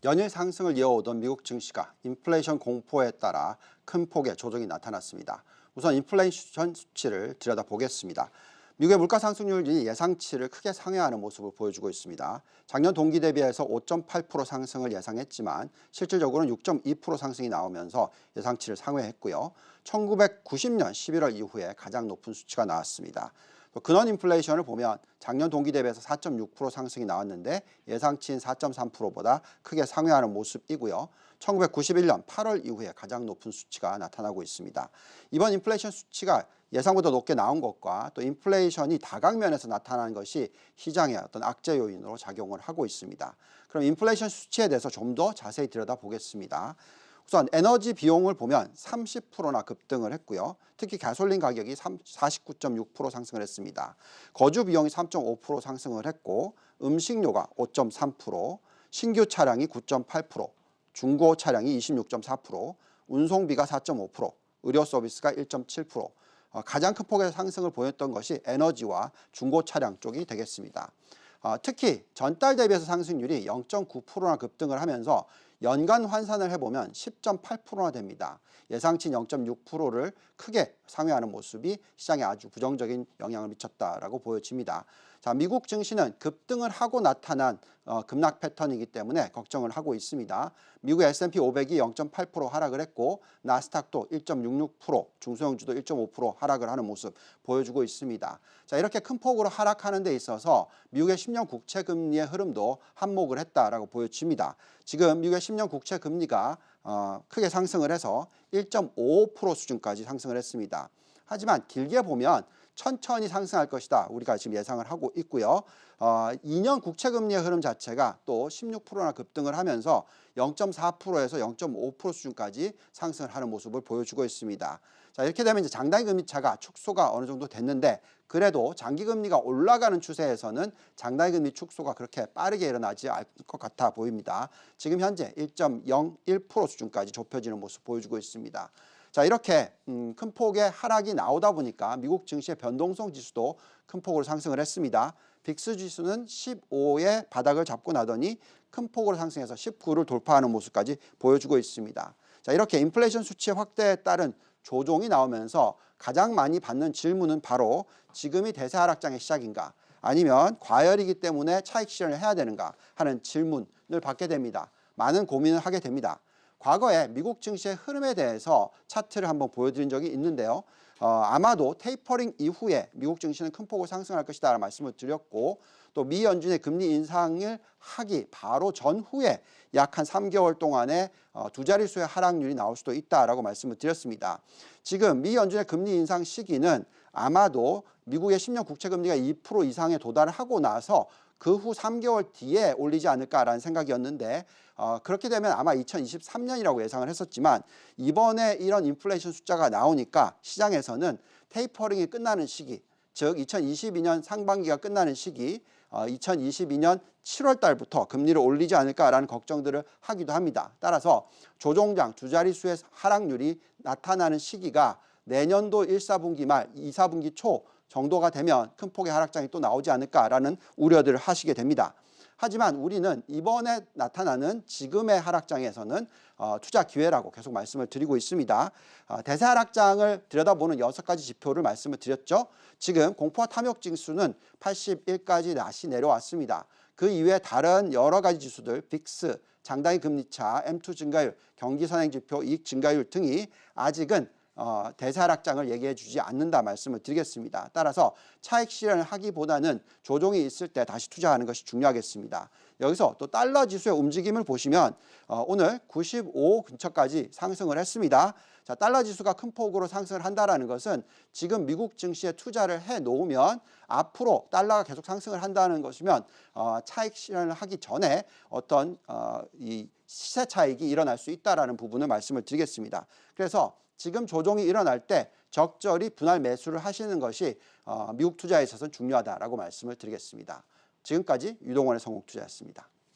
연일 상승을 이어오던 미국 증시가 인플레이션 공포에 따라 큰 폭의 조정이 나타났습니다. 우선 인플레이션 수치를 들여다보겠습니다. 미국의 물가 상승률이 예상치를 크게 상회하는 모습을 보여주고 있습니다. 작년 동기 대비해서 5.8% 상승을 예상했지만 실질적으로는 6.2% 상승이 나오면서 예상치를 상회했고요. 1990년 11월 이후에 가장 높은 수치가 나왔습니다. 또 근원 인플레이션을 보면 작년 동기 대비해서 4.6% 상승이 나왔는데 예상치인 4.3%보다 크게 상회하는 모습이고요. 1991년 8월 이후에 가장 높은 수치가 나타나고 있습니다. 이번 인플레이션 수치가 예상보다 높게 나온 것과 또 인플레이션이 다각면에서 나타나는 것이 시장의 어떤 악재 요인으로 작용을 하고 있습니다. 그럼 인플레이션 수치에 대해서 좀 더 자세히 들여다보겠습니다. 우선 에너지 비용을 보면 30%나 급등을 했고요. 특히 가솔린 가격이 49.6% 상승을 했습니다. 거주 비용이 3.5% 상승을 했고 음식료가 5.3%, 신규 차량이 9.8%, 중고 차량이 26.4%, 운송비가 4.5%, 의료 서비스가 1.7%, 가장 큰 폭의 상승을 보였던 것이 에너지와 중고 차량 쪽이 되겠습니다. 특히 전달 대비해서 상승률이 0.9%나 급등을 하면서 연간 환산을 해보면 10.8%나 됩니다. 예상치 0.6%를 크게 상회하는 모습이 시장에 아주 부정적인 영향을 미쳤다라고 보여집니다. 자, 미국 증시는 급등을 하고 나타난 급락 패턴이기 때문에 걱정을 하고 있습니다. 미국 S&P 500이 0.8% 하락을 했고 나스닥도 1.66%, 중소형주도 1.5% 하락을 하는 모습 보여주고 있습니다. 자, 이렇게 큰 폭으로 하락하는 데 있어서 미국의 10년 국채 금리의 흐름도 한몫을 했다라고 보여집니다. 지금 미국의 10년 국채 금리가 크게 상승을 해서 1.55% 수준까지 상승을 했습니다. 하지만 길게 보면 천천히 상승할 것이다. 우리가 지금 예상을 하고 있고요. 2년 국채 금리의 흐름 자체가 또 16%나 급등을 하면서 0.4%에서 0.5% 수준까지 상승을 하는 모습을 보여주고 있습니다. 자, 이렇게 되면 이제 장단기 금리 차가 축소가 어느 정도 됐는데 그래도 장기 금리가 올라가는 추세에서는 장단기 금리 축소가 그렇게 빠르게 일어나지 않을 것 같아 보입니다. 지금 현재 1.01% 수준까지 좁혀지는 모습 보여주고 있습니다. 자, 이렇게 큰 폭의 하락이 나오다 보니까 미국 증시의 변동성 지수도 큰 폭으로 상승을 했습니다. 빅스 지수는 15의 바닥을 잡고 나더니 큰 폭으로 상승해서 19를 돌파하는 모습까지 보여주고 있습니다. 자, 이렇게 인플레이션 수치의 확대에 따른 조종이 나오면서 가장 많이 받는 질문은 바로 지금이 대세 하락장의 시작인가 아니면 과열이기 때문에 차익 실현을 해야 되는가 하는 질문을 받게 됩니다. 많은 고민을 하게 됩니다. 과거에 미국 증시의 흐름에 대해서 차트를 한번 보여드린 적이 있는데요. 아마도 테이퍼링 이후에 미국 증시는 큰 폭으로 상승할 것이다 라는 말씀을 드렸고 또 미 연준의 금리 인상을 하기 바로 전후에 약 한 3개월 동안에 두 자릿수의 하락률이 나올 수도 있다라고 말씀을 드렸습니다. 지금 미 연준의 금리 인상 시기는 아마도 미국의 10년 국채 금리가 2% 이상에 도달을 하고 나서 그 후 3개월 뒤에 올리지 않을까라는 생각이었는데 그렇게 되면 아마 2023년이라고 예상을 했었지만 이번에 이런 인플레이션 숫자가 나오니까 시장에서는 테이퍼링이 끝나는 시기, 즉 2022년 상반기가 끝나는 시기 2022년 7월 달부터 금리를 올리지 않을까라는 걱정들을 하기도 합니다. 따라서 조종장 두 자릿수의 하락률이 나타나는 시기가 내년도 1, 4분기 말, 2, 4분기 초 정도가 되면 큰 폭의 하락장이 또 나오지 않을까라는 우려들을 하시게 됩니다. 하지만 우리는 이번에 나타나는 지금의 하락장에서는 투자 기회라고 계속 말씀을 드리고 있습니다. 대세 하락장을 들여다보는 6가지 지표를 말씀을 드렸죠. 지금 공포와 탐욕 지수는 81까지 다시 내려왔습니다. 그 이외에 다른 여러 가지 지수들, 빅스, 장단기 금리차, M2 증가율, 경기 선행지표, 이익 증가율 등이 아직은 대세 하락장을 얘기해 주지 않는다 말씀을 드리겠습니다. 따라서 차익 실현을 하기보다는 조정이 있을 때 다시 투자하는 것이 중요하겠습니다. 여기서 또 달러 지수의 움직임을 보시면 오늘 95 근처까지 상승을 했습니다. 자, 달러 지수가 큰 폭으로 상승을 한다는 것은 지금 미국 증시에 투자를 해 놓으면 앞으로 달러가 계속 상승을 한다는 것이면 차익 실현을 하기 전에 어떤 이 시세 차익이 일어날 수 있다는 부분을 말씀을 드리겠습니다. 그래서 지금 조정이 일어날 때 적절히 분할 매수를 하시는 것이 미국 투자에 있어서는 중요하다라고 말씀을 드리겠습니다. 지금까지 유동원의 성공투자였습니다.